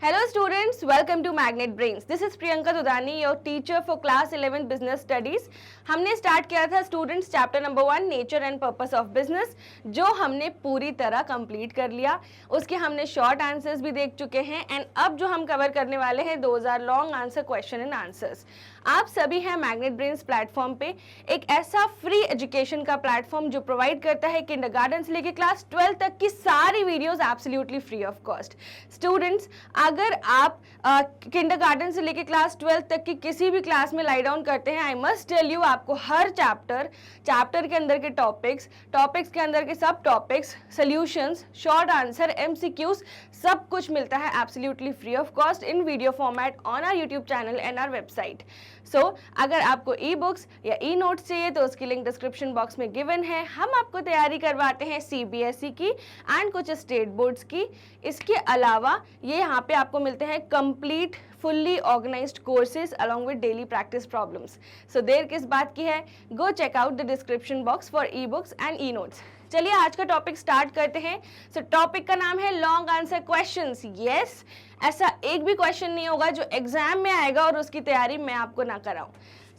Hello students, welcome to Magnet Brains. This is Priyanka Dudani, your teacher for class 11 business studies. हमने start किया था students chapter number 1 nature and purpose of business, जो हमने पूरी तरह complete कर लिया। उसके हमने शॉर्ट आंसर्स भी देख चुके हैं एंड अब जो हम कवर करने वाले हैं 2000 long answer question and answers. आप सभी हैं मैग्नेट ब्रेन्स प्लेटफॉर्म पे, एक ऐसा फ्री एजुकेशन का प्लेटफॉर्म जो प्रोवाइड करता है किंडरगार्टन से लेकर क्लास 12 तक की सारी videos absolutely free of cost. Students, अगर आप किंडरगार्टन से लेकर क्लास 12 तक की किसी भी क्लास में लाई डाउन करते हैं, आई मस्ट टेल यू, आपको हर चैप्टर के अंदर के टॉपिक्स के अंदर के सब topics, solutions, short answer, MCQs, सब कुछ मिलता है absolutely free of cost in video format on our YouTube channel and our website. So अगर आपको ई बुक्स या ई नोट्स चाहिए तो उसकी लिंक डिस्क्रिप्शन बॉक्स में गिवन है। हम आपको तैयारी करवाते हैं सीबीएसई की एंड कुछ स्टेट बोर्ड्स की। इसके अलावा ये यहाँ पे आपको मिलते हैं complete fully organised courses along with daily practice problems. So देर किस बात की है, go check out the description box for e books and e notes. चलिए आज का टॉपिक स्टार्ट करते हैं। सो टॉपिक का नाम है लॉन्ग आंसर क्वेश्चंस। यस, ऐसा एक भी क्वेश्चन नहीं होगा जो एग्जाम में आएगा और उसकी तैयारी मैं आपको ना कराऊं।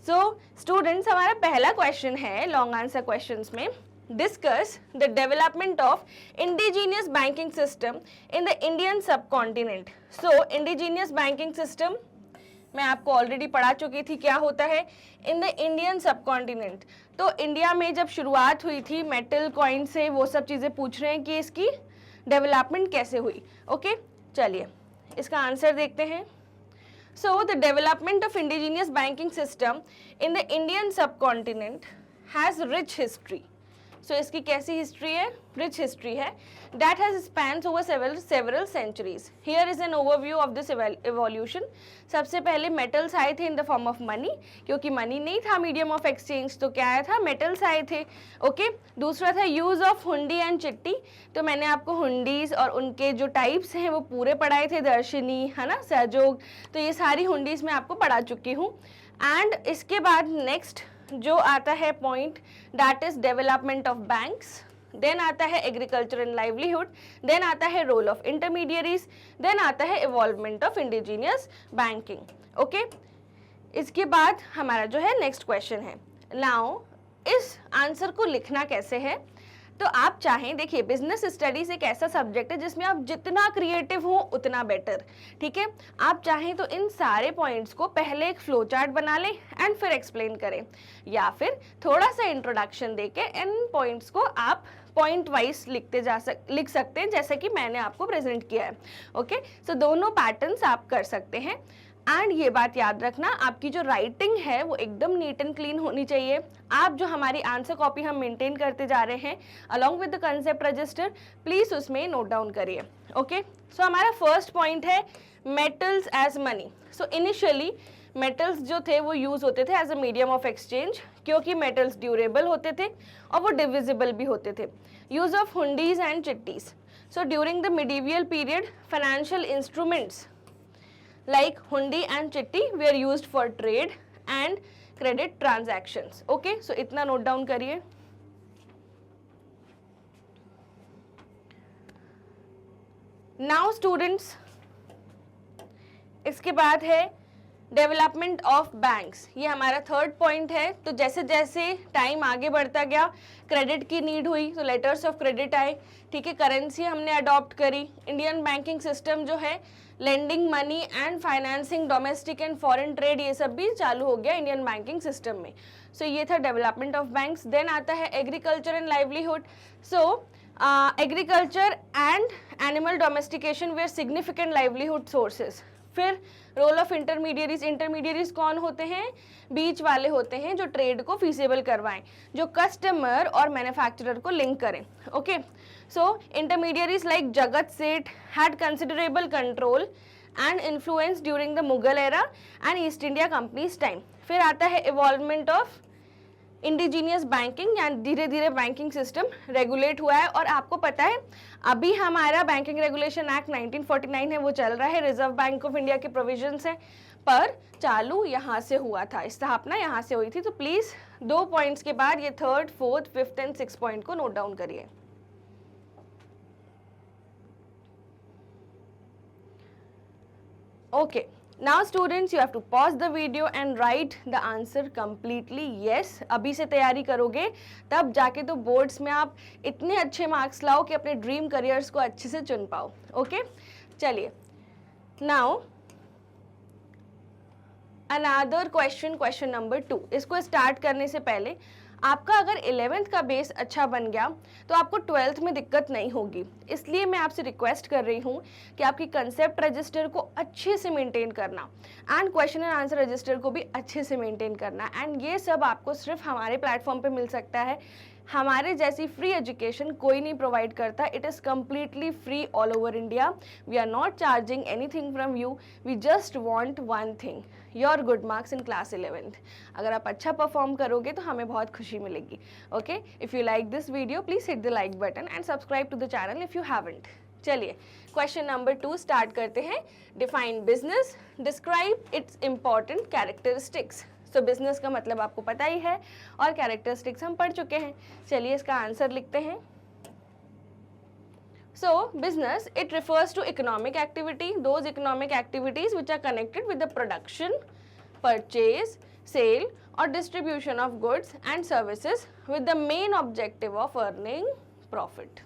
सो स्टूडेंट्स, हमारा पहला क्वेश्चन है लॉन्ग आंसर क्वेश्चंस में, discuss the development of indigenous banking system in the Indian subcontinent. So indigenous banking system मैं आपको ऑलरेडी पढ़ा चुकी थी क्या होता है इन द इंडियन सबकॉन्टिनेंट। तो इंडिया में जब शुरुआत हुई थी मेटल कॉइन से, वो सब चीज़ें पूछ रहे हैं कि इसकी डेवलपमेंट कैसे हुई। ओके, चलिए इसका आंसर देखते हैं। So the development of indigenous banking system in the Indian subcontinent has rich history. So इसकी कैसी हिस्ट्री है? रिच हिस्ट्री है। That has spans over several centuries. Here is an overview of this evolution. सबसे पहले metals आए थे in the form of money, क्योंकि money नहीं था मीडियम ऑफ एक्सचेंज, तो क्या आया था? मेटल्स आए थे। ओके, दूसरा था यूज ऑफ हुंडी एंड चिट्टी। तो मैंने आपको हुंडीज और उनके जो टाइप्स हैं वो पूरे पढ़ाए थे, दर्शनी है ना, सहयोग, तो ये सारी हुंडीज मैं आपको पढ़ा चुकी हूँ। एंड इसके बाद नेक्स्ट जो आता है point, that is development of banks. Then आता है एग्रीकल्चर एंड लाइवलीहुड। देन आता है रोल ऑफ इंटरमीडियरीज। देन आता है involvement of indigenous banking. Okay, इसके बाद हमारा जो है नेक्स्ट क्वेश्चन है। नाउ इस आंसर को लिखना कैसे है? तो आप चाहें, देखिए बिजनेस स्टडीज एक ऐसा सब्जेक्ट है जिसमें आप जितना क्रिएटिव हो उतना बेटर, ठीक है। आप चाहें तो इन सारे पॉइंट्स को पहले एक फ्लो चार्ट बना लें एंड फिर एक्सप्लेन करें, या फिर थोड़ा सा इंट्रोडक्शन देके इन पॉइंट्स को आप पॉइंट वाइज लिख सकते हैं, जैसे कि मैंने आपको प्रेजेंट किया है। ओके, सो दोनों पैटर्न्स आप कर सकते हैं। एंड ये बात याद रखना, आपकी जो राइटिंग है वो एकदम नीट एंड क्लीन होनी चाहिए। आप जो हमारी आंसर कॉपी हम मेंटेन करते जा रहे हैं along with the concept register, please उसमें नोट डाउन करिए। ओके, सो हमारा फर्स्ट पॉइंट है metals as money. So initially metals जो थे वो यूज होते थे as a medium of exchange, क्योंकि मेटल्स ड्यूरेबल होते थे और वो डिविजिबल भी होते थे। Use of hundis and chittis. So during the medieval period financial instruments like hundi and chitti were used for trade and credit transactions. Okay, so इतना note down करिए। Now students, इसके बाद है डेवलपमेंट ऑफ बैंक्स। ये हमारा थर्ड पॉइंट है। तो जैसे जैसे टाइम आगे बढ़ता गया, क्रेडिट की नीड हुई तो लेटर्स ऑफ क्रेडिट आए, ठीक है, करेंसी हमने अडॉप्ट करी। इंडियन बैंकिंग सिस्टम जो है, lending money and financing domestic and foreign trade, ये सब भी चालू हो गया इंडियन बैंकिंग सिस्टम में। सो ये था डेवलपमेंट ऑफ बैंक्स। देन आता है agriculture and livelihood. So agriculture and animal domestication were significant livelihood sources. फिर रोल ऑफ इंटरमीडियरीज। इंटरमीडियरीज कौन होते हैं? बीच वाले होते हैं जो ट्रेड को फीसिबल करवाएं, जो कस्टमर और मैन्युफैक्चरर को लिंक करें। ओके, सो इंटरमीडियरीज लाइक जगत सेठ had considerable control and influence during the Mughal era and east India companies time. फिर आता है इवॉल्वमेंट ऑफ इंडिजीनियस बैंकिंग, यानी धीरे धीरे बैंकिंग सिस्टम रेगुलेट हुआ है। और आपको पता है अभी हमारा बैंकिंग रेगुलेशन एक्ट 1949 है, वो चल रहा है, रिजर्व बैंक ऑफ इंडिया के प्रोविजंस हैं, पर चालू यहाँ से हुआ था, स्थापना यहाँ से हुई थी। तो प्लीज दो पॉइंट्स के बाद ये third, fourth, fifth and six point को नोट डाउन करिए। Okay, now students you have to pause the video and write the answer completely. Yes, अभी से तैयारी करोगे तब जाके तो बोर्ड्स में आप इतने अच्छे मार्क्स लाओ कि अपने ड्रीम करियर्स को अच्छे से चुन पाओ. ओके, चलिए. Now another question, question number 2. इसको स्टार्ट करने से पहले आपका अगर 11th का बेस अच्छा बन गया तो आपको 12th में दिक्कत नहीं होगी. इसलिए मैं आपसे रिक्वेस्ट कर रही हूँ कि आपकी कंसेप्ट रजिस्टर को अच्छे से मेंटेन करना and question and answer register को भी अच्छे से मेंटेन करना. एंड ये सब आपको सिर्फ हमारे प्लेटफॉर्म पे मिल सकता है. हमारे जैसी फ्री एजुकेशन कोई नहीं प्रोवाइड करता. It is completely free all over India. We are not charging anything from you. We just want one thing, your good marks in class 11th. अगर आप अच्छा परफॉर्म करोगे तो हमें बहुत खुशी मिलेगी. Okay, if you like this video please hit the like button and subscribe to the channel if you haven't. चलिए क्वेश्चन नंबर 2 स्टार्ट करते हैं. Define business, describe its important characteristics. So business का मतलब आपको पता ही है और कैरेक्टरिस्टिक्स हम पढ़ चुके हैं. चलिए इसका आंसर लिखते हैं. So business, it refers to economic activity, those economic activities which are connected with the production, purchase, sale or distribution of goods and services with the main objective of earning profit.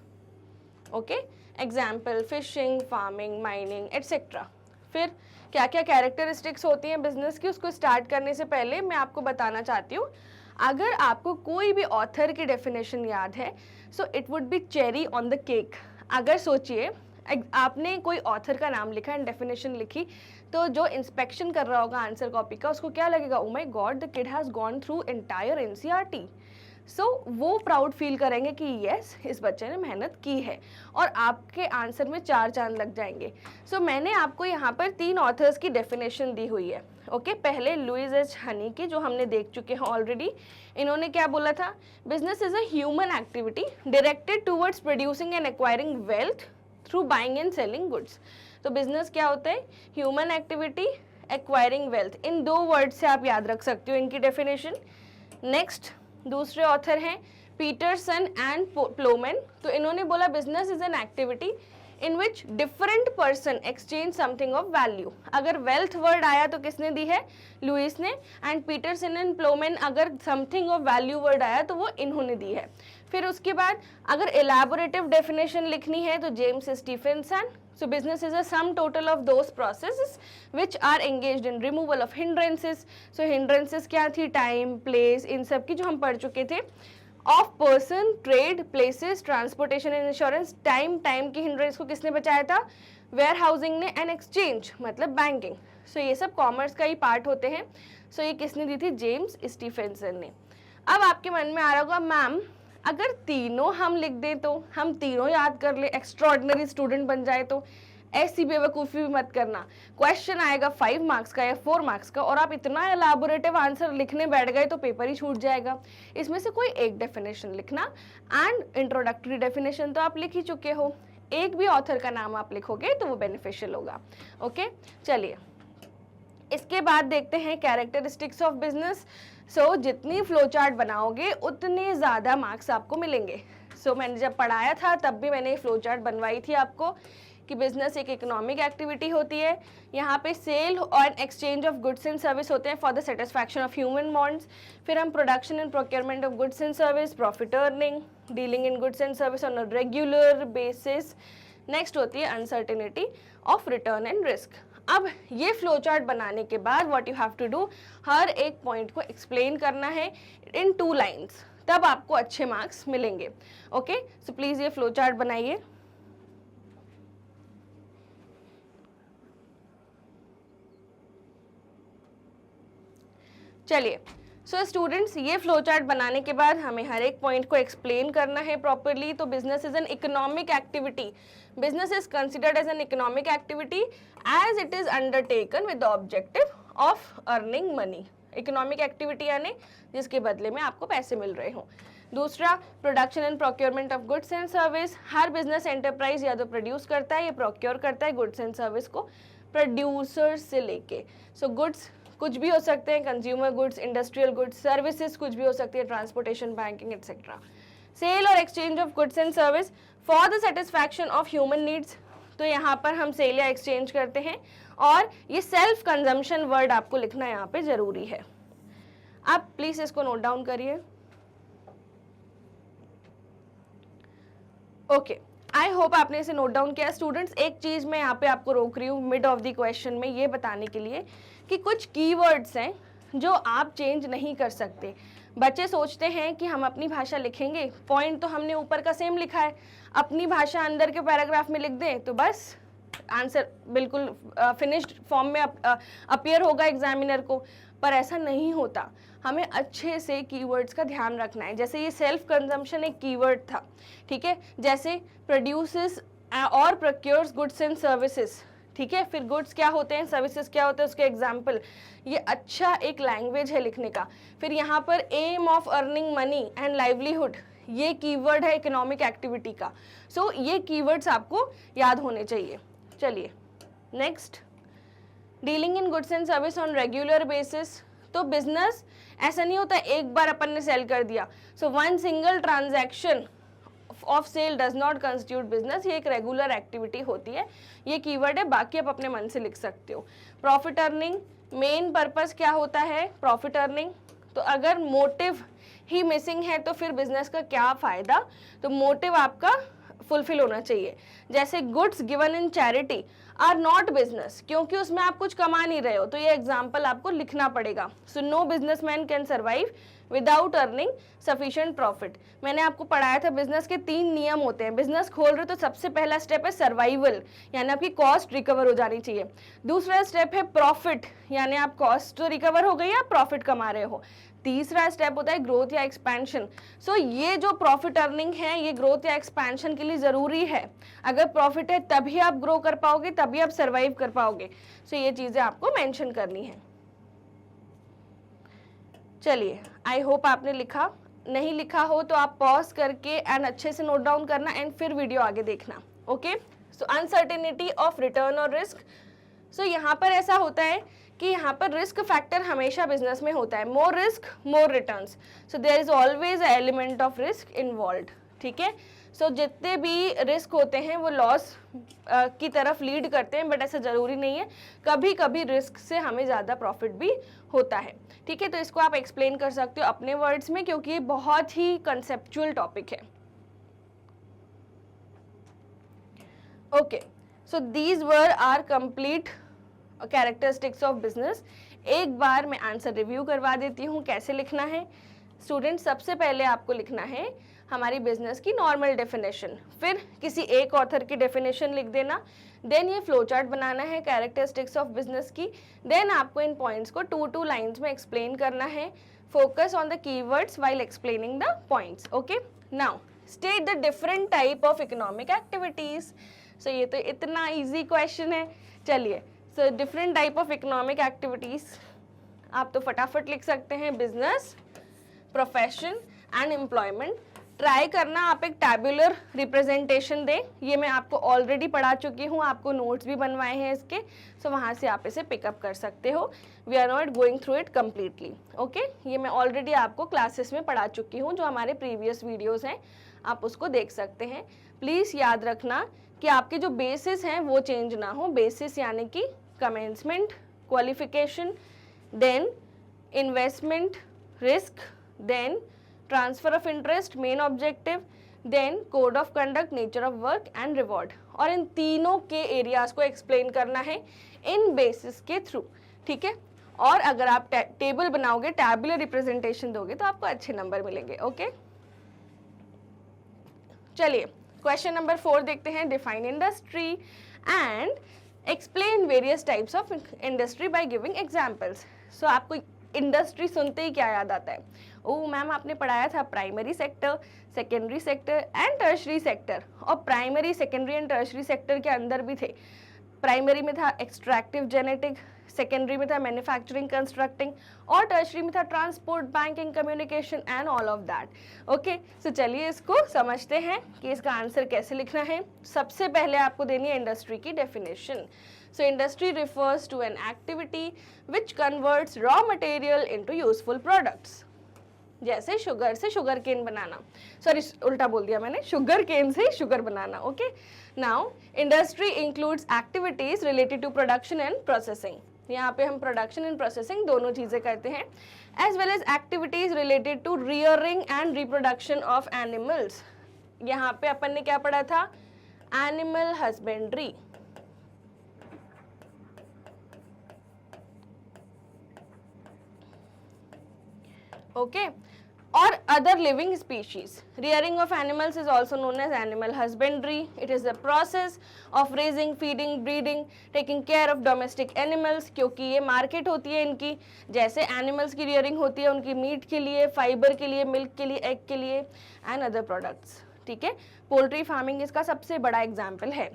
Okay, example fishing, farming, mining, etc. फिर क्या क्या characteristics होती हैं business की, उसको start करने से पहले मैं आपको बताना चाहती हूँ. अगर आपको कोई भी ऑथर की डेफिनेशन याद है so it would be cherry on the cake. अगर सोचिए आपने कोई ऑथर का नाम लिखा एंड डेफिनेशन लिखी तो जो इंस्पेक्शन कर रहा होगा आंसर कॉपी का उसको क्या लगेगा, oh my god the kid has gone through entire NCERT. So वो प्राउड फील करेंगे कि यस इस बच्चे ने मेहनत की है और आपके आंसर में 4 चांद लग जाएंगे. सो मैंने आपको यहाँ पर 3 ऑथर्स की डेफिनेशन दी हुई है. ओके, पहले लुइस एच हनी की जो हमने देख चुके हैं ऑलरेडी. इन्होंने क्या बोला था, business is a human activity directed towards producing and acquiring wealth through buying and selling goods. तो बिजनेस क्या होता है, ह्यूमन एक्टिविटी, एक्वायरिंग वेल्थ. इन 2 वर्ड से आप याद रख सकते हो इनकी डेफिनेशन. नेक्स्ट दूसरे ऑथर हैं पीटरसन एंड प्लोमैन. तो इन्होंने बोला business is an activity in which different person exchange something of value. अगर वेल्थ वर्ड आया तो किसने दी है, लुइस ने. एंड पीटरसन एंड प्लोमैन अगर समथिंग ऑफ वैल्यू वर्ड आया तो वो इन्होंने दी है. फिर उसके बाद अगर एलैबोरेटिव डेफिनेशन लिखनी है तो James Stephenson. So business is a sum total of those processes which are engaged in removal of hindrances. So hindrances क्या थी, time, place, इन सब की जो हम पढ़ चुके थे. Of person, trade, places, transportation and insurance. time की hindrance को किसने बचाया था, warehousing ने. and exchange मतलब banking. So ये सब कॉमर्स का ही पार्ट होते हैं. So ये किसने दी थी, जेम्स स्टीफेंसन ने. अब आपके मन में आ रहा होगा मैम अगर तीनों हम लिख दें तो हम तीनों याद कर ले, एक्स्ट्राऑर्डिनरी स्टूडेंट बन जाए तो. ऐसी बेवकूफ़ी भी मत करना. क्वेश्चन आएगा 5 मार्क्स का या 4 मार्क्स का और आप इतना एलाबोरेटिव आंसर लिखने बैठ गए तो पेपर ही छूट जाएगा. इसमें से कोई एक डेफिनेशन लिखना एंड इंट्रोडक्टरी डेफिनेशन तो आप लिख ही चुके हो. एक भी ऑथर का नाम आप लिखोगे तो वो बेनिफिशियल होगा. ओके, चलिए इसके बाद देखते हैं कैरेक्टरिस्टिक्स ऑफ बिजनेस. सो जितनी फ्लो चार्ट बनाओगे उतने ज़्यादा मार्क्स आपको मिलेंगे. सो मैंने जब पढ़ाया था तब भी मैंने फ्लो चार्ट बनवाई थी आपको कि बिजनेस एक इकोनॉमिक एक्टिविटी होती है. यहाँ पे सेल और exchange of goods and service होते हैं for the satisfaction of human wants. फिर हम production and procurement of goods and service, profit earning, dealing in goods and service on a regular basis. Next होती है uncertainty of return and risk. अब ये flow chart बनाने के बाद what you have to do, हर एक point को एक्सप्लेन करना है इन 2 लाइन्स, तब आपको अच्छे मार्क्स मिलेंगे. ओके, सो प्लीज़ ये फ्लो चार्ट बनाइए. चलिए सो स्टूडेंट्स ये फ्लो चार्ट बनाने के बाद हमें हर एक पॉइंट को एक्सप्लेन करना है प्रॉपरली. तो business is an economic activity. Business is considered as an economic activity as it is undertaken with the objective of earning money. Economic activity यानी जिसके बदले में आपको पैसे मिल रहे हों. दूसरा production and procurement of goods and service. Her business enterprise या तो प्रोड्यूस करता है या प्रोक्योर करता है गुड्स एंड सर्विस को प्रोड्यूसर से लेके. सो गुड्स कुछ भी हो सकते हैं, consumer goods, industrial goods, services कुछ भी हो सकती है, ट्रांसपोर्टेशन, बैंकिंग एक्सेट्रा. सेल और exchange of goods and service for the satisfaction of human needs. तो यहाँ पर हम सेल या एक्सचेंज करते हैं और ये सेल्फ कंजम्पशन वर्ड आपको लिखना यहाँ पे जरूरी है। आप प्लीज इसको नोट डाउन करिए। ओके, आई होप आपने इसे नोट डाउन किया। स्टूडेंट्स, एक चीज मैं यहाँ पे आपको रोक रही हूँ मिड ऑफ द क्वेश्चन में ये बताने के लिए कि कुछ कीवर्ड्स हैं जो आप चेंज नहीं कर सकते। बच्चे सोचते हैं कि हम अपनी भाषा लिखेंगे, पॉइंट तो हमने ऊपर का सेम लिखा है, अपनी भाषा अंदर के पैराग्राफ में लिख दें तो बस आंसर बिल्कुल फिनिश्ड फॉर्म में अपीयर होगा एग्जामिनर को, पर ऐसा नहीं होता। हमें अच्छे से कीवर्ड्स का ध्यान रखना है। जैसे ये सेल्फ कंजम्पशन एक कीवर्ड था, ठीक है, जैसे प्रोड्यूसेस और प्रोक्योर्स गुड्स एंड सर्विसेज, ठीक है, फिर गुड्स क्या होते हैं, सर्विसेज क्या होते हैं, उसके एग्जाम्पल, ये अच्छा एक लैंग्वेज है लिखने का। फिर यहाँ पर aim of earning money and livelihood, ये कीवर्ड है इकोनॉमिक एक्टिविटी का। सो ये कीवर्ड्स आपको याद होने चाहिए। चलिए next, dealing in goods and service on regular basis. तो बिजनेस ऐसा नहीं होता एक बार अपन ने सेल कर दिया, so one single transaction of sale does not constitute business, ये एक रेगुलर एक्टिविटी होती है, ये कीवर्ड है, बाकी आप अपने मन से लिख सकते हो। प्रॉफिट अर्निंग, मेन पर्पस क्या होता है, प्रॉफिट अर्निंग, तो अगर मोटिव ही मिसिंग है तो फिर बिजनेस का क्या फायदा, तो मोटिव आपका फुलफिल होना चाहिए। जैसे goods given in charity are not business, क्योंकि उसमें आप कुछ कमा नहीं रहे हो, तो ये एग्जाम्पल आपको लिखना पड़ेगा। So no businessman can survive without earning sufficient profit. मैंने आपको पढ़ाया था बिजनेस के 3 नियम होते हैं। बिजनेस खोल रहे हो तो सबसे पहला स्टेप है सर्वाइवल, यानी आपकी कॉस्ट रिकवर हो जानी चाहिए। दूसरा स्टेप है प्रॉफिट, यानी आप कॉस्ट तो रिकवर हो गई है, आप प्रॉफिट कमा रहे हो। तीसरा स्टेप होता है ग्रोथ या एक्सपेंशन। सो ये जो प्रॉफिट अर्निंग है ये ग्रोथ या एक्सपेंशन के लिए जरूरी है। अगर प्रॉफिट है तभी आप ग्रो कर पाओगे, तभी आप सर्वाइव कर पाओगे। सो ये चीजें आपको मेंशन करनी है। चलिए, आई होप आपने लिखा, नहीं लिखा हो तो आप पॉज करके एंड अच्छे से नोट डाउन करना एंड फिर वीडियो आगे देखना। Okay, so uncertainty of return और रिस्क। सो यहाँ पर ऐसा होता है कि यहाँ पर रिस्क फैक्टर हमेशा बिजनेस में होता है, more risk more returns, so there is always a element of risk involved, ठीक है। सो जितने भी रिस्क होते हैं वो लॉस की तरफ लीड करते हैं, बट ऐसा जरूरी नहीं है, कभी कभी रिस्क से हमें ज़्यादा प्रॉफिट भी होता है, ठीक है। तो इसको आप एक्सप्लेन कर सकते हो अपने वर्ड्स में, क्योंकि ये बहुत ही कंसेप्चुअल टॉपिक है। Okay, so these were are complete characteristics of business. एक बार मैं आंसर रिव्यू करवा देती हूँ कैसे लिखना है। स्टूडेंट, सबसे पहले आपको लिखना है हमारी बिजनेस की नॉर्मल डेफिनेशन, फिर किसी एक ऑथर की डेफिनेशन लिख देना, देन ये फ्लो चार्ट बनाना है कैरेक्टरिस्टिक्स ऑफ बिजनेस की, देन आपको इन पॉइंट्स को 2 लाइन्स में एक्सप्लेन करना है। Focus on the keywords while explaining the points. Okay, now state the different type of economic activities. So ये तो इतना इजी क्वेश्चन है। चलिए, so different type of economic activities आप तो फटाफट लिख सकते हैं, business, profession and employment. Try करना आप एक टैबुलर रिप्रेजेंटेशन दें, ये मैं आपको ऑलरेडी पढ़ा चुकी हूँ, आपको नोट्स भी बनवाए हैं इसके, सो वहाँ से आप इसे पिकअप कर सकते हो। We are not going through it completely, okay. ये मैं ऑलरेडी आपको क्लासेस में पढ़ा चुकी हूँ, जो हमारे प्रीवियस वीडियोज़ हैं आप उसको देख सकते हैं। प्लीज़ याद रखना कि आपके जो बेसिस हैं वो चेंज ना हो। बेसिस यानी कि commencement, qualification, then investment, risk, then transfer of interest, main objective, then code of conduct, nature of work and reward, और इन तीनों के एरियाज को एक्सप्लेन करना है इन बेसिस के थ्रू, ठीक है। और अगर आप टेबल बनाओगे, टैबुलर रिप्रेजेंटेशन दोगे तो आपको अच्छे नंबर मिलेंगे, ओके। चलिए, क्वेश्चन नंबर 4 देखते हैं। Define industry and explain various types of industry by giving examples. So आपको इंडस्ट्री सुनते ही क्या याद आता है? ओह मैम, आपने पढ़ाया था primary sector, secondary sector and tertiary sector, और primary, secondary and tertiary sector के अंदर भी थे। प्राइमरी में था एक्सट्रैक्टिव जेनेटिक, सेकेंडरी में था मैन्युफैक्चरिंग कंस्ट्रक्टिंग, और टर्शरी में था transport, banking, communication and all of that. Okay, so चलिए इसको समझते हैं कि इसका आंसर कैसे लिखना है। सबसे पहले आपको देनी है इंडस्ट्री की definition. So industry refers to an activity which converts raw material into useful products. जैसे शुगर से शुगर केन बनाना, सॉरी उल्टा बोल दिया मैंने, शुगर केन से शुगर बनाना, okay. Now industry includes activities related to production and processing, यहाँ पे हम प्रोडक्शन एंड प्रोसेसिंग दोनों चीजें करते हैं, as well as activities related to rearing and reproduction of animals. यहाँ पे अपन ने क्या पढ़ा था, एनिमल हस्बेंड्री। ओके, और other living species. Rearing of animals is also known as animal husbandry. It is the process of raising, feeding, breeding, taking care of domestic animals, क्योंकि ये मार्केट होती है इनकी, जैसे एनिमल्स की रियरिंग होती है उनकी मीट के लिए, फाइबर के लिए, मिल्क के लिए, एग के लिए एंड अदर प्रोडक्ट्स। ठीक है, पोल्ट्री फार्मिंग इसका सबसे बड़ा एग्जाम्पल है।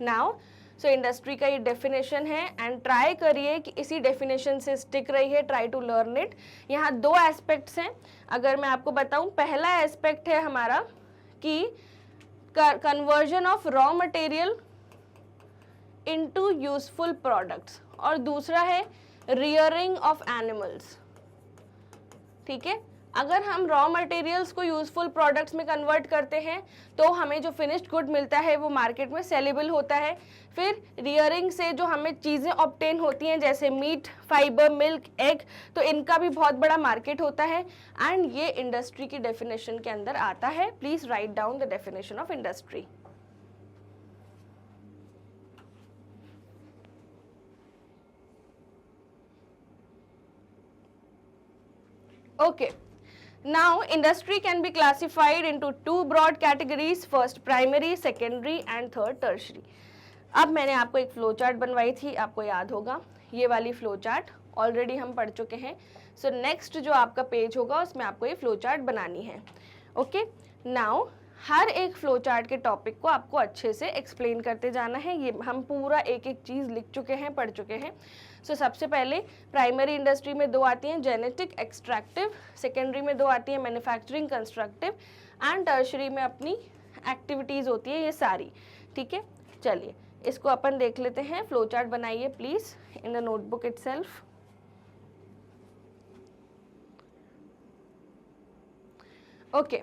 नाउ सो इंडस्ट्री का ये डेफिनेशन है एंड ट्राई करिए कि इसी डेफिनेशन से स्टिक रहिए, ट्राई टू लर्न इट। यहाँ दो एस्पेक्ट्स हैं, अगर मैं आपको बताऊं, पहला एस्पेक्ट है हमारा कि conversion of raw material into useful products, और दूसरा है रियरिंग ऑफ एनिमल्स। ठीक है, अगर हम रॉ मटेरियल्स को यूजफुल प्रोडक्ट्स में कन्वर्ट करते हैं तो हमें जो फिनिश्ड गुड मिलता है वो मार्केट में सेलेबल होता है। फिर रियरिंग से जो हमें चीज़ें ऑब्टेन होती हैं जैसे मीट, फाइबर, मिल्क, एग, तो इनका भी बहुत बड़ा मार्केट होता है एंड ये इंडस्ट्री की डेफिनेशन के अंदर आता है। Please write down the definition of industry. Okay. Now, industry can be classified into two broad categories, first primary, secondary and third tertiary. अब मैंने आपको एक फ्लो चार्ट बनवाई थी, आपको याद होगा, ये वाली फ्लो चार्ट ऑलरेडी हम पढ़ चुके हैं। सो नेक्स्ट जो आपका पेज होगा उसमें आपको ये फ्लो चार्ट बनानी है। ओके, नाउ हर एक फ्लो चार्ट के टॉपिक को आपको अच्छे से एक्सप्लेन करते जाना है। ये हम पूरा एक एक चीज़ लिख चुके हैं, पढ़ चुके हैं। सो सबसे पहले प्राइमरी इंडस्ट्री में दो आती हैं, जेनेटिक, एक्सट्रैक्टिव। सेकेंडरी में दो आती हैं, मैन्युफैक्चरिंग, कंस्ट्रक्टिव एंड टर्शरी में अपनी एक्टिविटीज़ होती है ये सारी। ठीक है, चलिए इसको अपन देख लेते हैं। फ्लो चार्ट बनाइए please in the notebook itself. Okay,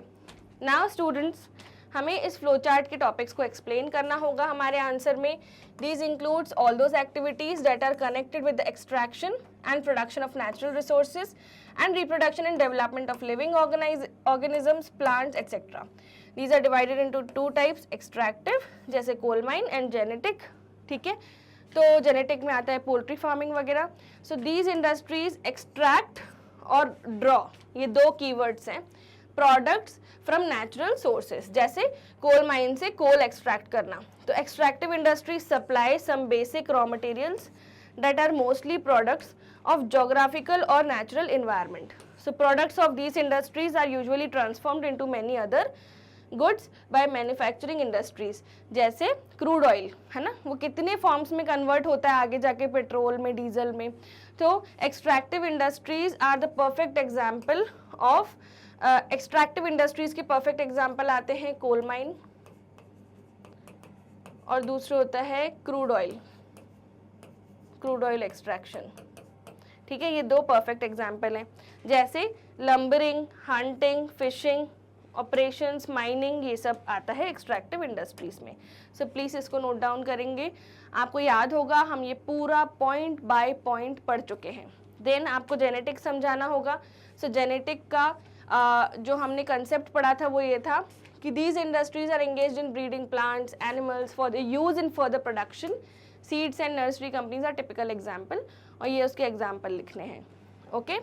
now students, हमें इस फ्लो चार्ट के टॉपिक्स को एक्सप्लेन करना होगा हमारे आंसर में। These includes all those activities that are connected with the extraction and production of natural resources and reproduction and development of living organisms, plants, etc. These are divided into two types, extractive जैसे coal mine and genetic। ठीक है, तो genetic में आता है poultry farming वगैरह। So these industries extract और draw, ये दो keywords हैं, प्रोडक्ट्स फ्रॉम नेचुरल सोर्सेज, जैसे कोल माइन से कोल एक्सट्रैक्ट करना। तो extractive industry supply some basic raw materials that are mostly products of geographical और natural environment. So products of these industries are usually transformed into many other goods by manufacturing industries. जैसे crude oil है ना, वो कितने forms में convert होता है आगे जाके, पेट्रोल में, डीजल में। तो extractive industries are the perfect example of extractive industries के परफेक्ट एग्जाम्पल आते हैं कोल माइन और दूसरे होता है क्रूड ऑयल एक्सट्रैक्शन। ठीक है, ये दो परफेक्ट एग्जाम्पल हैं। जैसे lumbering, hunting, fishing operations, mining, ये सब आता है एक्सट्रैक्टिव इंडस्ट्रीज में। सो प्लीज़ इसको नोट डाउन करेंगे। आपको याद होगा हम ये पूरा पॉइंट बाय पॉइंट पढ़ चुके हैं। देन आपको जेनेटिक समझाना होगा। सो जेनेटिक का जो हमने कंसेप्ट पढ़ा था वो ये था कि these industries are engaged in breeding plants, animals for the use in further production. Seeds and nursery companies are typical example, और ये उसके एग्जाम्पल लिखने हैं। ओके,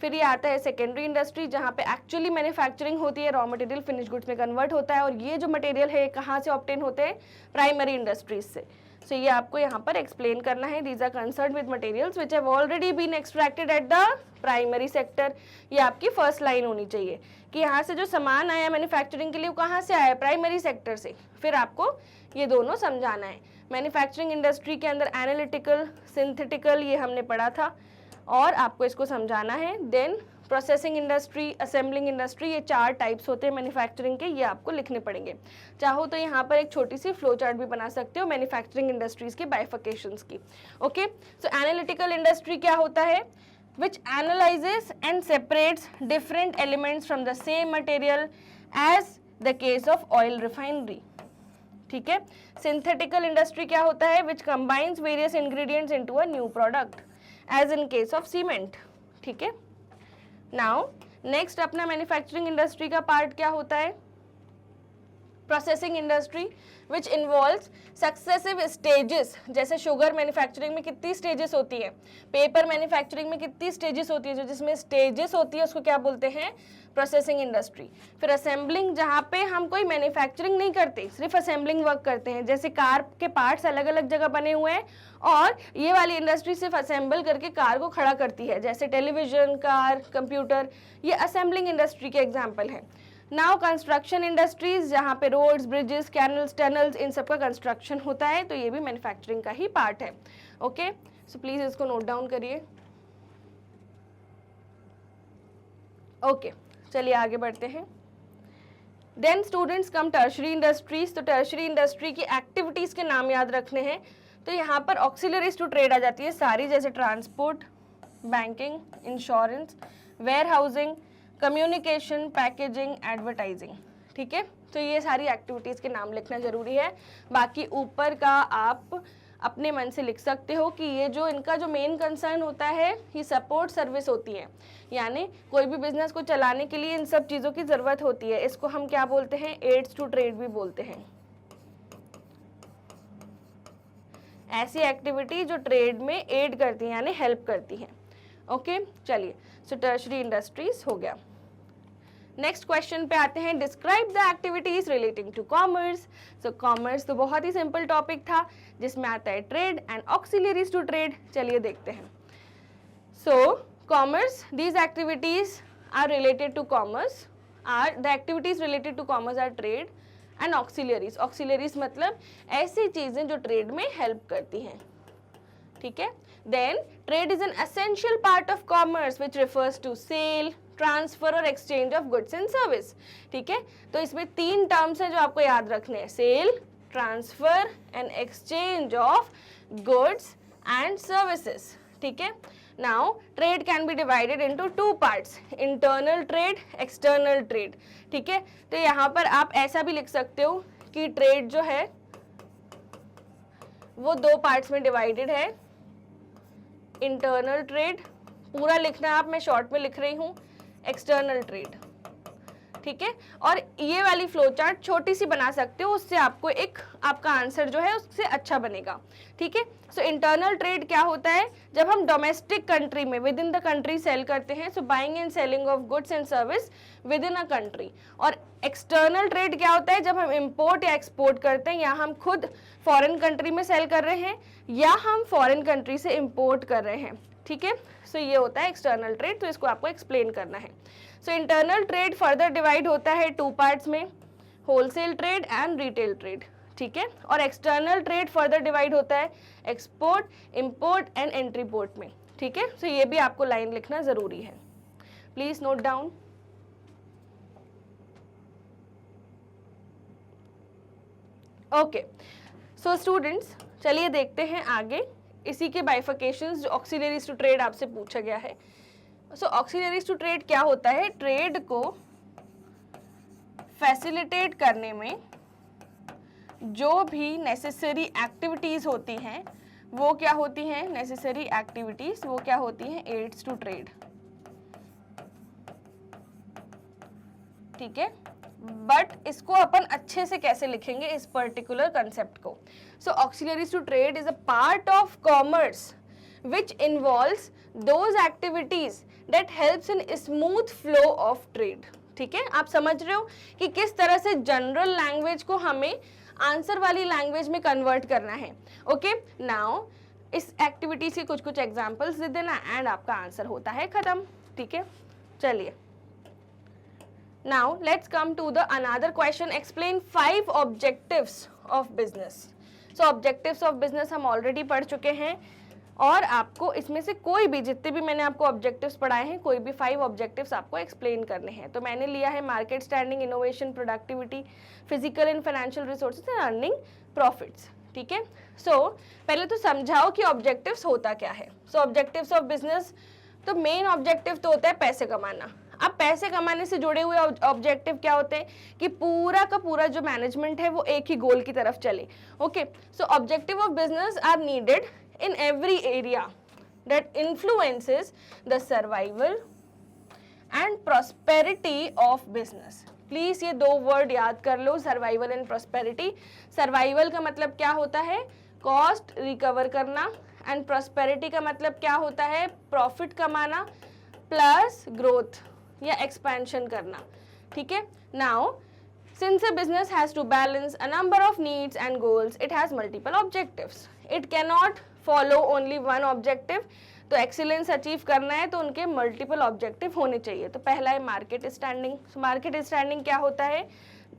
फिर ये आता है सेकेंडरी इंडस्ट्री, जहाँ पे एक्चुअली मैन्युफैक्चरिंग होती है, रॉ मटेरियल फिनिश गुड्स में कन्वर्ट होता है, और ये जो मटेरियल है कहाँ से ऑब्टेन होते हैं, प्राइमरी इंडस्ट्रीज से। सो ये आपको यहाँ पर एक्सप्लेन करना है। These are concern with materials which have already been extracted at the primary sector. ये आपकी फर्स्ट लाइन होनी चाहिए कि यहाँ से जो सामान आया मैन्युफैक्चरिंग के लिए वो कहाँ से आया, प्राइमरी सेक्टर से। फिर आपको ये दोनों समझाना है। मैन्युफैक्चरिंग इंडस्ट्री के अंदर एनालिटिकल, सिंथेटिकल, ये हमने पढ़ा था और आपको इसको समझाना है। Then processing industry, assembling industry, ये चार टाइप्स होते हैं मैन्युफैक्चरिंग के, ये आपको लिखने पड़ेंगे। चाहो तो यहाँ पर एक छोटी सी फ्लो चार्ट भी बना सकते हो मैन्युफैक्चरिंग इंडस्ट्रीज के बाइफिकेशंस की। ओके, सो एनालिटिकल इंडस्ट्री क्या होता है, which analyzes and separates different elements from the same material as the case of oil refinery। ठीक है। सिंथेटिकल इंडस्ट्री क्या होता है? Which combines various ingredients into a new product, as in case of cement, ठीक है। Now next अपना manufacturing industry का part क्या होता है? Processing industry which involves successive stages, जैसे शुगर मैन्युफैक्चरिंग में कितनी स्टेजेस होती है, पेपर मैन्युफैक्चरिंग में कितनी स्टेजेस होती है, जो जिसमें स्टेजेस होती है उसको क्या बोलते हैं? Processing industry. फिर असेंबलिंग, जहाँ पे हम कोई मैन्युफैक्चरिंग नहीं करते, सिर्फ असेंबलिंग वर्क करते हैं, जैसे कार के पार्ट्स अलग अलग जगह बने हुए हैं और ये वाली इंडस्ट्री सिर्फ असेंबल करके कार को खड़ा करती है, जैसे टेलीविजन, कार, कंप्यूटर, ये असेंबलिंग इंडस्ट्री के एग्जाम्पल हैं। नाउ कंस्ट्रक्शन इंडस्ट्रीज, जहाँ पे रोड्स, ब्रिजेस, कैनल्स, टनल्स, इन सब का कंस्ट्रक्शन होता है, तो ये भी मैन्युफैक्चरिंग का ही पार्ट है। ओके, सो प्लीज इसको नोट डाउन करिए। ओके, चलिए आगे बढ़ते हैं। देन स्टूडेंट्स कम टर्शरी इंडस्ट्रीज। तो टर्शरी इंडस्ट्री की एक्टिविटीज के नाम याद रखने हैं। तो यहाँ पर ऑक्सिलरीज टू ट्रेड आ जाती है सारी, जैसे transport, banking, insurance, warehousing, communication, packaging, advertising, ठीक है। तो ये सारी एक्टिविटीज़ के नाम लिखना जरूरी है। बाकी ऊपर का आप अपने मन से लिख सकते हो कि ये जो इनका जो मेन कंसर्न होता है, ये सपोर्ट सर्विस होती है, यानी कोई भी बिजनेस को चलाने के लिए इन सब चीज़ों की ज़रूरत होती है। इसको हम क्या बोलते हैं? एड्स टू ट्रेड भी बोलते हैं। ऐसी एक्टिविटी जो ट्रेड में एड करती है, यानी हेल्प करती है। ओके, चलिए, सो टर्शरी इंडस्ट्रीज हो गया। नेक्स्ट क्वेश्चन पे आते हैं। Describe the activities relating to commerce. So commerce तो बहुत ही सिंपल टॉपिक था, जिसमें आता है trade and auxiliaries to trade. चलिए देखते हैं। So commerce, these activities are related to commerce, are the activities related to commerce are trade and auxiliaries. Auxiliaries मतलब ऐसी चीजें जो ट्रेड में हेल्प करती हैं, ठीक है। Then trade is an essential part of commerce which refers to sale, transfer और exchange of goods and service, ठीक है। तो इसमें 3 टर्म्स हैं जो आपको याद रखने हैं: sale, transfer and exchange of goods and services, ठीक है। Now trade can be divided into 2 parts, internal trade, external trade, ठीक है। तो यहाँ पर आप ऐसा भी लिख सकते हो कि ट्रेड जो है वो 2 पार्ट्स में डिवाइडेड है। इंटरनल ट्रेड पूरा लिखना आप, मैं शॉर्ट में लिख रही हूँ, एक्सटर्नल ट्रेड, ठीक है। और ये वाली फ्लो चार्ट छोटी सी बना सकते हो, उससे आपको एक आपका आंसर जो है उससे अच्छा बनेगा, ठीक है। सो इंटरनल ट्रेड क्या होता है? जब हम डोमेस्टिक कंट्री में within the country sale करते हैं, so buying and selling of goods and service within a country. और एक्सटर्नल ट्रेड क्या होता है? जब हम इंपोर्ट या एक्सपोर्ट करते हैं, या हम खुद फॉरेन कंट्री में सेल कर रहे हैं या हम फॉरेन कंट्री से इंपोर्ट कर रहे हैं, ठीक है। सो ये होता है एक्सटर्नल ट्रेड, तो इसको आपको एक्सप्लेन करना है। So internal trade further divide होता है 2 पार्ट्स में, wholesale trade and retail trade, ठीक है। और एक्सटर्नल ट्रेड फर्दर डिवाइड होता है export, import and entry port में, ठीक है। सो ये भी आपको लाइन लिखना जरूरी है, please note down. Okay, so students चलिए देखते हैं आगे इसी के बाइफिकेशंस, जो ऑक्सिलरीज टू ट्रेड आपसे पूछा गया है। सो ऑक्सिलरीज टू ट्रेड क्या होता है? ट्रेड को फैसिलिटेट करने में जो भी नेसेसरी एक्टिविटीज होती हैं वो क्या होती हैं? नेसेसरी एक्टिविटीज वो क्या होती हैं? एड्स टू ट्रेड, ठीक है। बट इसको अपन अच्छे से कैसे लिखेंगे इस पर्टिकुलर कंसेप्ट को? So auxiliaries to trade is a part of commerce which involves those activities that helps in smooth flow of trade, ठीक है। आप समझ रहे हो कि किस तरह से जनरल लैंग्वेज को हमें आंसर वाली लैंग्वेज में कन्वर्ट करना है। ओके, नाउ इस एक्टिविटीज के कुछ एग्जांपल्स दे देना एंड आपका आंसर होता है खत्म, ठीक है। चलिए, now let's come to the another question. Explain 5 objectives of business. So objectives of business हम ऑलरेडी पढ़ चुके हैं, और आपको इसमें से कोई भी, जितने भी मैंने आपको ऑब्जेक्टिव्स पढ़ाए हैं, कोई भी 5 ऑब्जेक्टिव्स आपको एक्सप्लेन करने हैं। तो मैंने लिया है market standing, innovation, productivity, physical and financial resources and earning profits, ठीक है। सो पहले तो समझाओ कि ऑब्जेक्टिव्स होता क्या है। सो ऑब्जेक्टिव्स ऑफ बिजनेस, तो मेन ऑब्जेक्टिव तो होता है पैसे कमाना। अब पैसे कमाने से जुड़े हुए ऑब्जेक्टिव क्या होते हैं कि पूरा का पूरा जो मैनेजमेंट है वो एक ही गोल की तरफ चले. Okay, so objective of business are needed in every area that influences the survival and prosperity of business. Please ये 2 वर्ड याद कर लो, सर्वाइवल एंड प्रॉस्पेरिटी. सर्वाइवल का मतलब क्या होता है, कॉस्ट रिकवर करना, एंड प्रॉस्पेरिटी का मतलब क्या होता है, प्रॉफिट कमाना प्लस ग्रोथ या एक्सपेंशन करना. ठीक है. Now since a business has to balance a number of needs and goals, it has multiple objectives. It cannot follow only one objective. तो एक्सीलेंस अचीव करना है तो उनके मल्टीपल ऑब्जेक्टिव होने चाहिए. तो पहला है मार्केट स्टैंडिंग. मार्केट स्टैंडिंग क्या होता है,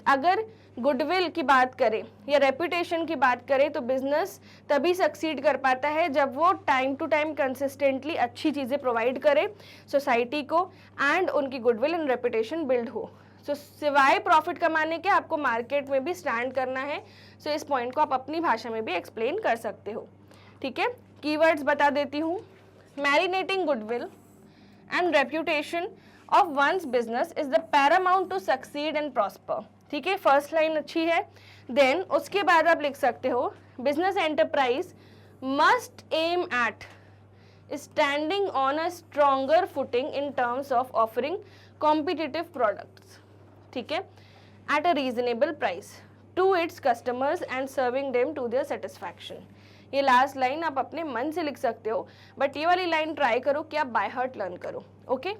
अगर गुडविल की बात करें या रेपुटेशन की बात करें तो बिजनेस तभी सक्सीड कर पाता है जब वो टाइम टू टाइम कंसिस्टेंटली अच्छी चीज़ें प्रोवाइड करे सोसाइटी को एंड उनकी गुडविल एंड रेपुटेशन बिल्ड हो. सो सिवाय प्रॉफिट कमाने के आपको मार्केट में भी स्टैंड करना है. सो इस पॉइंट को आप अपनी भाषा में भी एक्सप्लेन कर सकते हो. ठीक है, कीवर्ड्स बता देती हूँ. Marinating goodwill and reputation of one's business is the paramount to succeed and prosper. ठीक है, फर्स्ट लाइन अच्छी है. देन उसके बाद आप लिख सकते हो business enterprise must aim at standing on a stronger footing in terms of offering competitive products. ठीक है, at a reasonable price to its customers and serving them to their satisfaction. ये लास्ट लाइन आप अपने मन से लिख सकते हो, बट ये वाली लाइन ट्राई करो कि आप बाय हार्ट लर्न करो. Okay.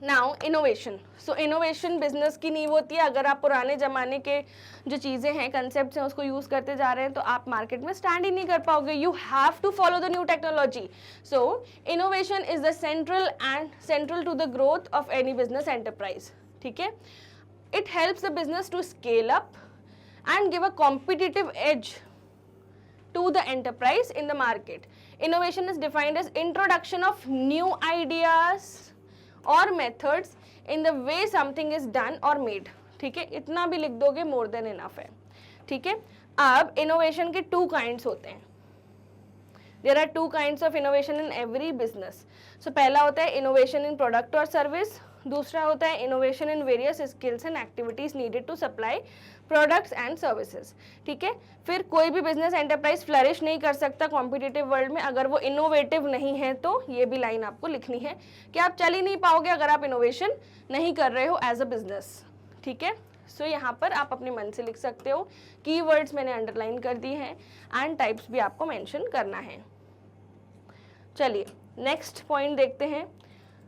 Now innovation. So innovation business की नींव होती है. अगर आप पुराने जमाने के जो चीज़ें हैं, कंसेप्ट्स हैं, उसको यूज़ करते जा रहे हैं तो आप मार्केट में स्टैंड ही नहीं कर पाओगे. You have to follow the new technology. So innovation is the central to the growth of any business enterprise. ठीक है, it helps the business to scale up and give a competitive edge to the enterprise in the market. Innovation is defined as introduction of new ideas or methods in the way something is done or made. ठीक है, इतना भी लिख दोगे more than enough है. ठीक है. अब innovation के 2 kinds होते हैं. There are 2 kinds of innovation in every business. So पहला होता है innovation in product or service. दूसरा होता है innovation in various skills and activities needed to supply products and services. ठीक है, फिर कोई भी बिजनेस एंटरप्राइज फ्लरिश नहीं कर सकता कॉम्पिटिटिव वर्ल्ड में अगर वो इनोवेटिव नहीं है. तो ये भी लाइन आपको लिखनी है कि आप चल ही नहीं पाओगे अगर आप इनोवेशन नहीं कर रहे हो एज अ बिजनेस. ठीक है, सो यहाँ पर आप अपने मन से लिख सकते हो. कीवर्ड्स मैंने अंडरलाइन कर दी हैं एंड टाइप्स भी आपको मेंशन करना है. चलिए नेक्स्ट पॉइंट देखते हैं,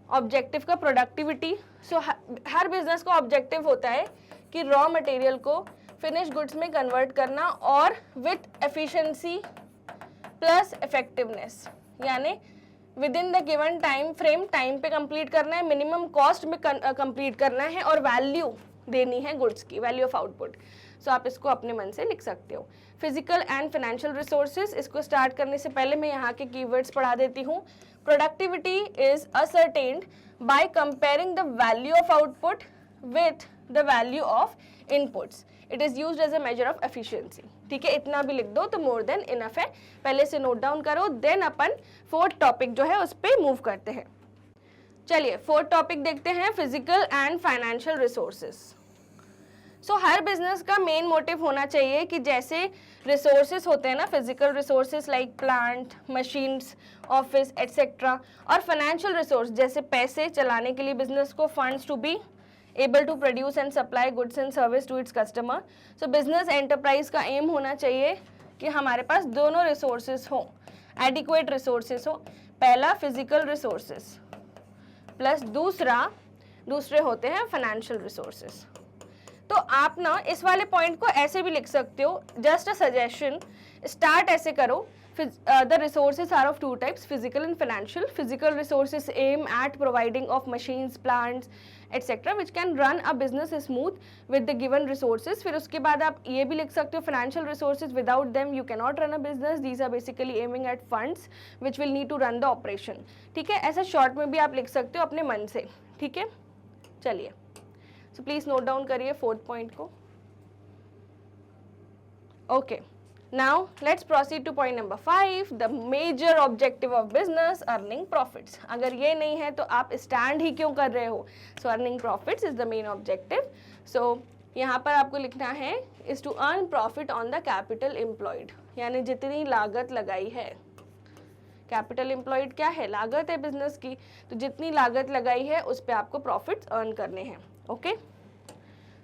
ऑब्जेक्टिव का प्रोडक्टिविटी. सो हर बिजनेस का ऑब्जेक्टिव होता है कि रॉ मटेरियल को फिनिश गुड्स में कन्वर्ट करना और विथ एफिशिएंसी प्लस इफेक्टिवनेस, यानी with in the given time frame time पे कंप्लीट करना है, मिनिमम कॉस्ट में कंप्लीट करना है और वैल्यू देनी है गुड्स की, वैल्यू ऑफ आउटपुट. सो आप इसको अपने मन से लिख सकते हो. फिजिकल एंड फाइनेंशियल रिसोर्सेज, इसको स्टार्ट करने से पहले मैं यहाँ के कीवर्ड्स पढ़ा देती हूँ. Productivity is ascertained by comparing the value of output with the value of inputs. It is used as a measure of efficiency. ठीक है, इतना भी लिख दो तो मोर देन इनफ है. पहले से नोट डाउन करो, देन अपन 4th टॉपिक जो है उस पर मूव करते हैं. चलिए 4th टॉपिक देखते हैं, physical and financial resources. So हर बिजनेस का मेन मोटिव होना चाहिए कि जैसे रिसोर्सेज होते हैं ना, physical resources like plant, machines, office etcetera, और फाइनेंशियल रिसोर्स जैसे पैसे चलाने के लिए बिजनेस को, funds to be able to produce and supply goods and service to its customer. So business enterprise का एम होना चाहिए कि हमारे पास दोनों रिसोर्सेज हों, एडिक्वेट रिसोर्सेज हो. पहला फिजिकल रिसोर्सेज प्लस दूसरे होते हैं फाइनेंशियल रिसोर्सेज. तो आप ना इस वाले पॉइंट को ऐसे भी लिख सकते हो, जस्ट अ सजेशन, स्टार्ट ऐसे करो. The resources are of 2 types, physical and financial. Physical resources aim at providing of machines, plants, etc. which can run a business smooth with the given resources. फिर उसके बाद आप ये भी लिख सकते हो financial resources, without them you cannot run a business. These are basically aiming at funds which will need to run the operation. ठीक है, ऐसा शॉर्ट में भी आप लिख सकते हो अपने मन से. ठीक है, चलिए सो प्लीज नोट डाउन करिए 4th पॉइंट को. Okay, Now let's proceed to point number 5, the major objective of business, earning profits. अगर ये नहीं है तो आप स्टैंड ही क्यों कर रहे हो? So earning profits is the main objective. So यहाँ पर आपको लिखना है is to earn profit on the capital employed, यानी जितनी लागत लगाई है. कैपिटल एम्प्लॉयड क्या है? लागत है बिजनेस की, तो जितनी लागत लगाई है उस पर आपको प्रॉफिट्स अर्न करने हैं. ओके,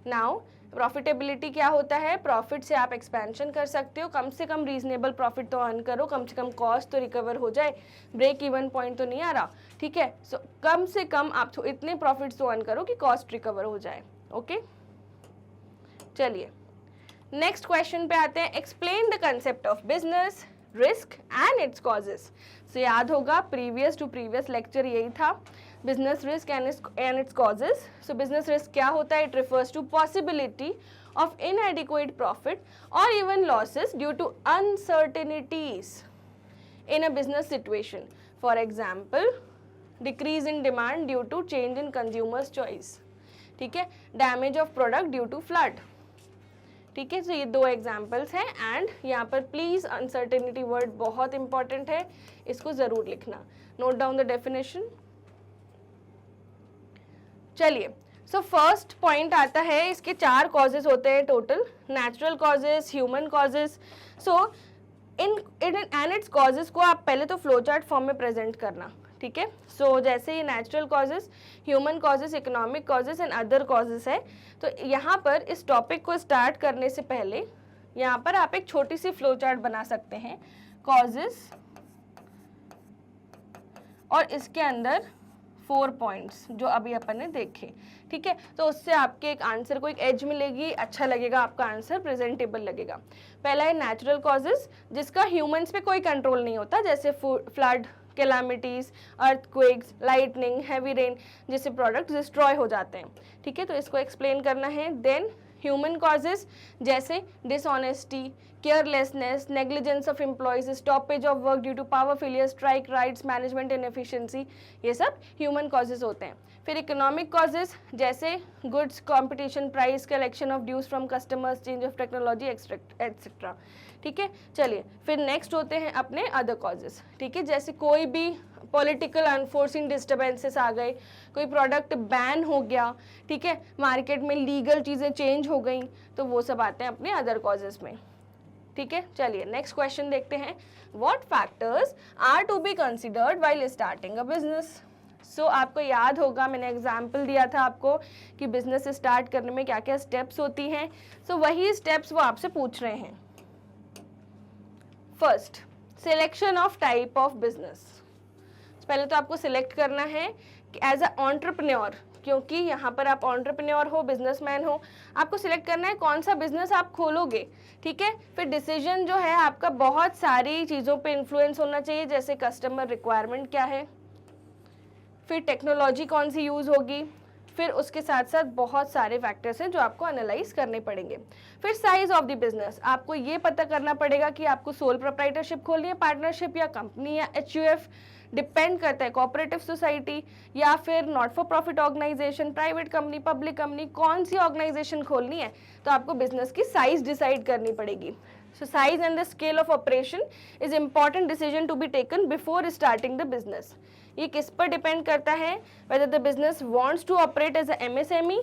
नाउ प्रॉफिटेबिलिटी क्या होता है? प्रॉफिट से आप एक्सपेंशन कर सकते हो, कम से कम रीजनेबल प्रॉफिट तो अर्न करो, कम से कम कॉस्ट तो रिकवर हो जाए, ब्रेक इवन पॉइंट तो नहीं आ रहा, ठीक है. सो कम से कम आप तो इतने प्रॉफिट्स तो अर्न करो कि कॉस्ट रिकवर हो जाए. ओके, चलिए नेक्स्ट क्वेश्चन पे आते हैं. Explain the concept of business, risk and its causes. So याद होगा प्रीवियस टू प्रीवियस लेक्चर यही था, business risk and its causes. So business risk क्या होता है? It refers to possibility of inadequate profit और even losses due to uncertainties in a business situation. For example, decrease in demand due to change in consumers choice, ठीक है, damage of product due to flood, ठीक है. तो ये दो examples हैं. And यहाँ पर प्लीज अनसर्टेनिटी वर्ड बहुत इंपॉर्टेंट है, इसको जरूर लिखना. Note down the definition. चलिए, सो फर्स्ट पॉइंट आता है, इसके 4 कॉजेज होते हैं total, natural causes, human causes. So in and its causes को आप पहले तो फ्लो चार्ट फॉर्म में प्रेजेंट करना, ठीक है. सो जैसे ये natural causes, human causes, economic causes and other causes है. तो यहाँ पर इस टॉपिक को स्टार्ट करने से पहले यहाँ पर आप एक छोटी सी फ्लो चार्ट बना सकते हैं, कॉजेज और इसके अंदर 4 पॉइंट्स जो अभी अपन ने देखे, ठीक है. तो उससे आपके एक आंसर को एक एज मिलेगी, अच्छा लगेगा, आपका आंसर प्रेजेंटेबल लगेगा. पहला है नेचुरल कॉजेज, जिसका ह्यूमंस पे कोई कंट्रोल नहीं होता, जैसे flood, calamities, earthquakes, lightning, heavy rain, जिससे प्रोडक्ट डिस्ट्रॉय हो जाते हैं, ठीक है. तो इसको एक्सप्लेन करना है. देन ह्यूमन कॉजेज, जैसे dishonesty, carelessness, negligence of employees, stoppage of work due to power failure, strike rights, management inefficiency, ये सब ह्यूमन कॉजेज होते हैं. फिर इकोनॉमिक कॉजेज, जैसे goods competition, price, collection of dues from customers, change of technology etcetera, ठीक है. चलिए, फिर नेक्स्ट होते हैं अपने अदर कॉजेज, ठीक है. जैसे कोई भी पॉलिटिकल अनफोर्सिंग डिस्टर्बेंसेस आ गए, कोई प्रोडक्ट बैन हो गया, ठीक है, मार्केट में लीगल चीज़ें चेंज हो गई, तो वो सब आते हैं अपने अदर कॉजेज में, ठीक है. चलिए नेक्स्ट क्वेश्चन देखते हैं. What factors are to be considered while starting a business. So आपको याद होगा, मैंने एग्जाम्पल दिया था आपको कि बिजनेस स्टार्ट करने में क्या क्या स्टेप्स होती हैं. सो वही स्टेप्स वो आपसे पूछ रहे हैं. First, selection of type of business. पहले तो आपको सिलेक्ट करना है कि एज अ एंटरप्रेन्योर, क्योंकि यहाँ पर आप एंटरप्रेन्योर हो, बिजनेसमैन हो, आपको सिलेक्ट करना है कौन सा बिजनेस आप खोलोगे, ठीक है. फिर डिसीजन जो है आपका बहुत सारी चीज़ों पे इन्फ्लुएंस होना चाहिए, जैसे कस्टमर रिक्वायरमेंट क्या है, फिर टेक्नोलॉजी कौन सी यूज़ होगी, फिर उसके साथ साथ बहुत सारे फैक्टर्स हैं जो आपको एनालाइज करने पड़ेंगे. फिर साइज ऑफ द बिजनेस, आपको ये पता करना पड़ेगा कि आपको सोल प्रोप्राइटरशिप खोलनी है, पार्टनरशिप या कंपनी या HUF, डिपेंड करता है, कोऑपरेटिव सोसाइटी या फिर not for profit organisation, private company, public company, कौन सी ऑर्गेनाइजेशन खोलनी है. तो आपको बिजनेस की साइज डिसाइड करनी पड़ेगी. So size and the scale of operation is important decision to be taken before starting the business. ये किस पर डिपेंड करता है? whether the business wants to operate as a MSME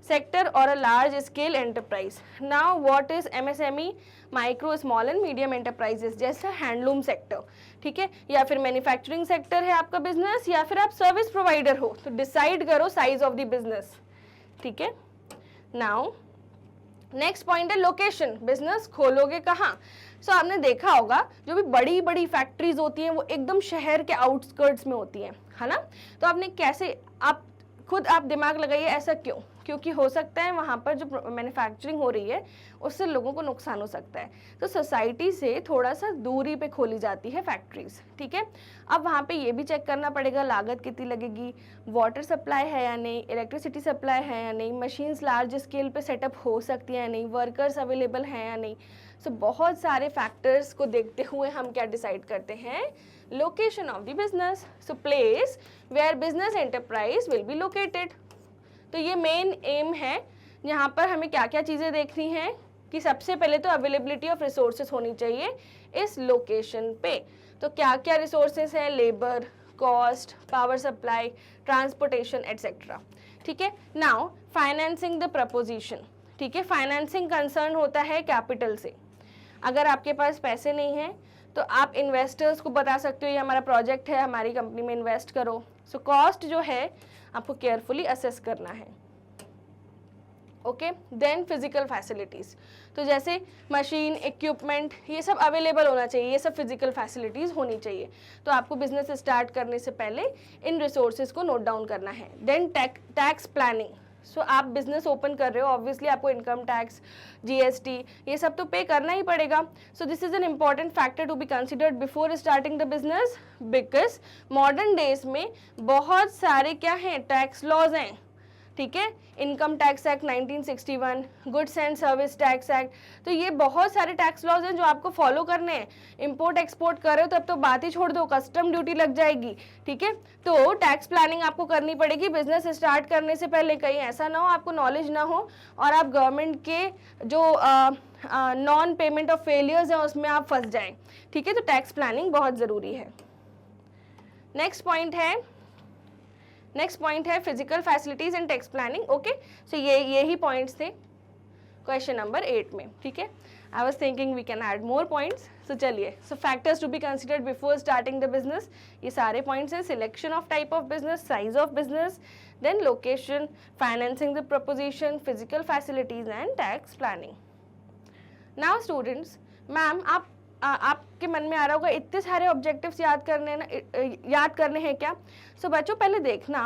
sector or a large scale enterprise. Now what is MSME? Micro, small and medium enterprises, जैसे handloom sector, ठीक है, या फिर मैन्युफैक्चरिंग सेक्टर है आपका बिजनेस, या फिर आप सर्विस प्रोवाइडर हो. तो डिसाइड करो साइज ऑफ द बिजनेस, ठीक है. नाउ नेक्स्ट पॉइंट है लोकेशन. बिजनेस खोलोगे कहाँ? सो आपने देखा होगा जो भी बड़ी बड़ी फैक्ट्रीज होती हैं वो एकदम शहर के आउटस्कर्ट्स में होती हैं, है ना. तो आपने कैसे, आप खुद आप दिमाग लगाइए, ऐसा क्यों? क्योंकि हो सकता है वहाँ पर जो मैन्युफैक्चरिंग हो रही है उससे लोगों को नुकसान हो सकता है. तो सोसाइटी से थोड़ा सा दूरी पे खोली जाती है फैक्ट्रीज, ठीक है. अब वहाँ पे ये भी चेक करना पड़ेगा लागत कितनी लगेगी, वाटर सप्लाई है या नहीं, इलेक्ट्रिसिटी सप्लाई है या नहीं, मशीन्स लार्ज स्केल पे सेटअप हो सकती है या नहीं, वर्कर्स अवेलेबल हैं या नहीं. सो बहुत सारे फैक्टर्स को देखते हुए हम क्या डिसाइड करते हैं? Location of the business. So place where business enterprise will be located. तो ये मेन एम है. यहाँ पर हमें क्या क्या चीज़ें देखनी है कि सबसे पहले तो अवेलेबिलिटी ऑफ रिसोर्सेज होनी चाहिए इस लोकेशन पे। तो क्या क्या रिसोर्सेज है, labour, cost, power supply, transportation etcetera. ठीक है, नाउ फाइनेंसिंग द प्रपोजिशन। ठीक है, फाइनेंसिंग कंसर्न होता है कैपिटल से। अगर आपके पास पैसे नहीं हैं तो आप इन्वेस्टर्स को बता सकते हो ये हमारा प्रोजेक्ट है, हमारी कंपनी में इन्वेस्ट करो। सो कॉस्ट जो है आपको केयरफुली असेस करना है। ओके, देन फिजिकल फैसिलिटीज़, तो जैसे मशीन, इक्विपमेंट, ये सब अवेलेबल होना चाहिए, ये सब फिजिकल फैसिलिटीज़ होनी चाहिए। तो आपको बिजनेस स्टार्ट करने से पहले इन रिसोर्सेज को नोट डाउन करना है। देन टैक्स प्लानिंग, सो आप बिजनेस ओपन कर रहे हो, ऑब्वियसली आपको इनकम टैक्स, जीएसटी, ये सब तो पे करना ही पड़ेगा। So this is an important factor to be considered before starting the business, because modern days में बहुत सारे क्या हैं, टैक्स लॉज हैं। ठीक है, income tax act 1961, goods and service tax act, तो ये बहुत सारे टैक्स लॉज हैं जो आपको फॉलो करने हैं। इंपोर्ट एक्सपोर्ट कर रहे हो तब तो बात ही छोड़ दो, कस्टम ड्यूटी लग जाएगी। ठीक है, तो टैक्स प्लानिंग आपको करनी पड़ेगी बिजनेस स्टार्ट करने से पहले। कहीं ऐसा ना हो आपको नॉलेज ना हो और आप गवर्नमेंट के जो नॉन पेमेंट ऑफ फेलियर्स हैं उसमें आप फंस जाएं। ठीक है, तो टैक्स प्लानिंग बहुत ज़रूरी है। नेक्स्ट पॉइंट है physical facilities and tax planning. Okay, so यही पॉइंट्स थे क्वेश्चन नंबर 8 में। ठीक है, I was thinking we can add more points. So चलिए, so factors to be considered before starting the business, ये सारे पॉइंट्स हैं। Selection of type of business, size of business, then location, financing the proposition, physical facilities and tax planning. Now students, ma'am आपके मन में आ रहा होगा इतने सारे ऑब्जेक्टिव्स याद करने हैं क्या? सो बच्चों पहले देखना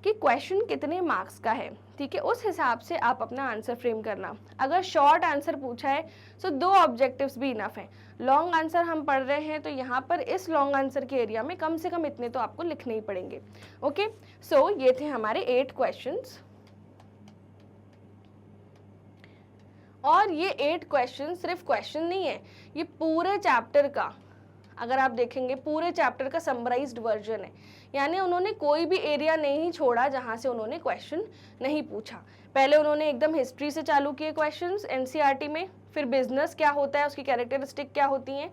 कि क्वेश्चन कितने मार्क्स का है। ठीक है, उस हिसाब से आप अपना आंसर फ्रेम करना। अगर शॉर्ट आंसर पूछा है तो 2 ऑब्जेक्टिव्स भी इनफ हैं। लॉन्ग आंसर हम पढ़ रहे हैं तो यहाँ पर इस लॉन्ग आंसर के एरिया में कम से कम इतने तो आपको लिखने ही पड़ेंगे। ओके, सो ये थे हमारे 8 क्वेश्चंस और ये 8 क्वेश्चन सिर्फ क्वेश्चन नहीं है, ये पूरे चैप्टर का, अगर आप देखेंगे पूरे चैप्टर का समराइज्ड वर्जन है। यानी उन्होंने कोई भी एरिया नहीं छोड़ा जहाँ से उन्होंने क्वेश्चन नहीं पूछा। पहले उन्होंने एकदम हिस्ट्री से चालू किए क्वेश्चंस एनसीईआरटी में, फिर बिजनेस क्या होता है, उसकी कैरेक्टरिस्टिक क्या होती हैं,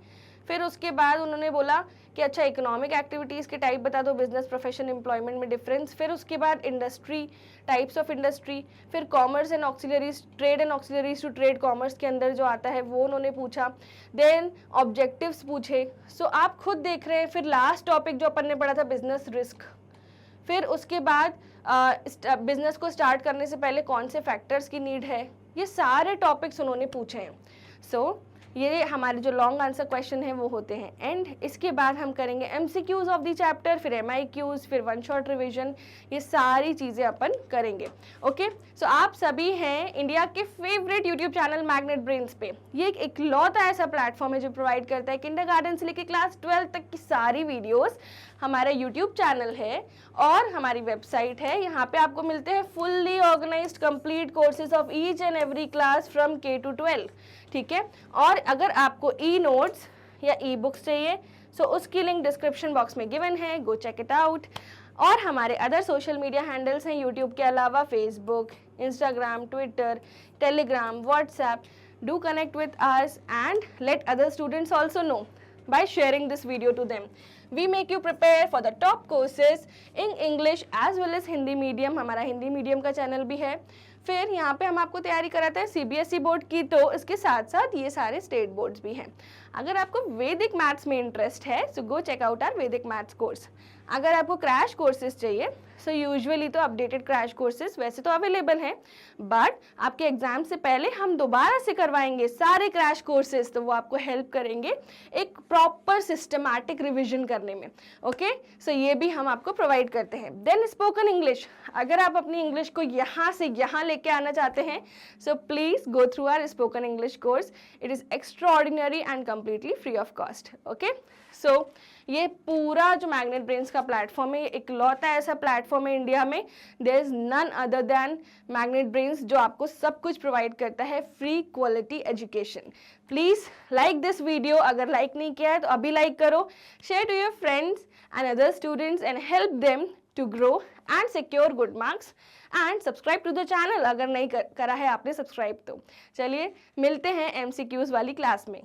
फिर उसके बाद उन्होंने बोला कि अच्छा इकोनॉमिक एक्टिविटीज़ के टाइप बता दो, बिजनेस, प्रोफेशन, एम्प्लॉयमेंट में डिफरेंस, फिर उसके बाद इंडस्ट्री, टाइप्स ऑफ इंडस्ट्री, फिर commerce and auxiliaries, trade and auxiliaries to trade commerce के अंदर जो आता है वो उन्होंने पूछा। देन ऑब्जेक्टिव्स पूछे। सो आप खुद देख रहे हैं। फिर लास्ट टॉपिक जो अपन ने पढ़ा था बिजनेस रिस्क, फिर उसके बाद बिजनेस को स्टार्ट करने से पहले कौन से फैक्टर्स की नीड है, ये सारे टॉपिक्स उन्होंने पूछे हैं। सो ये हमारे जो लॉन्ग आंसर क्वेश्चन है वो होते हैं। एंड इसके बाद हम करेंगे एमसीक्यूज ऑफ द चैप्टर, फिर एमआईक्यूज, फिर वन शॉट रिवीजन, ये सारी चीज़ें अपन करेंगे। ओके, सो आप सभी हैं इंडिया के favourite YouTube channel magnet brains पे। ये एक इकलौता ऐसा प्लेटफॉर्म है जो प्रोवाइड करता है किंडरगार्टन से लेकर क्लास 12 तक की सारी वीडियोस। हमारा यूट्यूब चैनल है और हमारी वेबसाइट है। यहाँ पे आपको मिलते हैं fully organised complete courses of each and every class from K to 12। ठीक है, और अगर आपको ई नोट्स या ई बुक्स चाहिए सो उसकी लिंक डिस्क्रिप्शन बॉक्स में गिवन है, गो चेक इट आउट। और हमारे अदर सोशल मीडिया हैंडल्स हैं यूट्यूब के अलावा Facebook, Instagram, Twitter, Telegram, WhatsApp. Do connect with us and let other students also know by sharing this video to them. We make you prepare for the top courses in English as well as Hindi medium. हमारा Hindi medium का channel भी है। फिर यहाँ पे हम आपको तैयारी कराते हैं CBSE बोर्ड की, तो इसके साथ साथ ये सारे स्टेट बोर्ड्स भी हैं। अगर आपको वैदिक मैथ्स में इंटरेस्ट है सो गो चेक आउट आवर वैदिक मैथ्स कोर्स। अगर आपको क्रैश कोर्सेज चाहिए सो यूजुअली तो अपडेटेड क्रैश कोर्सेज वैसे तो अवेलेबल हैं, बट आपके एग्जाम से पहले हम दोबारा से करवाएंगे सारे क्रैश कोर्सेज, तो वो आपको हेल्प करेंगे एक प्रॉपर सिस्टमैटिक रिविजन करने में। ओके, सो ये भी हम आपको प्रोवाइड करते हैं। देन स्पोकन इंग्लिश, अगर आप अपनी इंग्लिश को यहाँ से यहाँ लेके आना चाहते हैं so please go through our spoken English course. It is extraordinary and completely free of cost. Okay, so ये पूरा जो मैग्नेट ब्रेन्स का प्लेटफॉर्म है, इकलौता ऐसा प्लेटफॉर्म है इंडिया में, there is none other than Magnet Brains, जो आपको सब कुछ प्रोवाइड करता है free quality education. Please like this video, अगर लाइक नहीं किया है तो अभी लाइक करो, share to your friends and other students and help them to grow and secure good marks and subscribe to the channel अगर नहीं करा है आपने सब्सक्राइब तो। चलिए मिलते हैं MCQs वाली क्लास में।